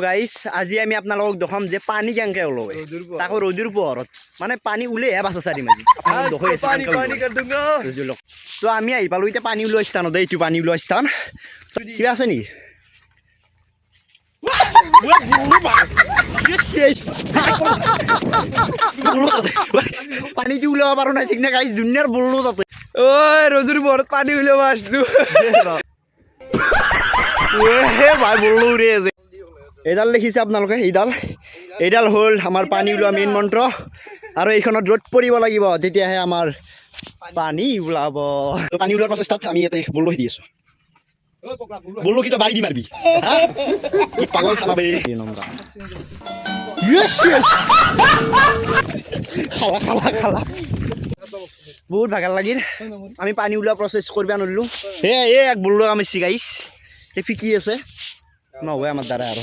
guys আজি আমি আপোনালোকক দেখাম যে পানী কেনেকৈ ওলায় তাকো ৰ'দৰ পোহৰত মানে পানী ওলাইহে বাছা চাৰি মাজি তো আমি আহি পালোঁ এতিয়া পানী ওলোৱা স্থানত এইটো পানী ওলোৱা স্থান কিবা আছে নেকি পানীটো ওলাব পাৰো নাই ঠিক নাই গাইছ দুনিয়াৰ বললো তাতে ওই রোজুর বড় পানি হইলো মাছটু ভাই বললো উড়ে আছে এইডাল দেখিছে আপোনালোকে এইডাল হ'ল আমাৰ পানী ওলোৱা মেইন মন্ত্ৰ আৰু এইখনত ৰ'দ পৰিব লাগিব তেতিয়াহে আমাৰ পানী ওলাব পানী ওলোৱাৰ প্ৰচেষ্টাত আমি ইয়াতে বললো দি আছো বললো কি তই বাৰী দি মাৰিবি কি পাগল চালাবে খালা বহুত ভাগাৰ লাগিল আমি পানী ওলোৱা প্ৰচেছ কৰিব নোৱাৰিলোঁ এক বললো আমি চিগাইছ সেই ফিকি আছে নহয় আমাৰ দ্বাৰা আৰু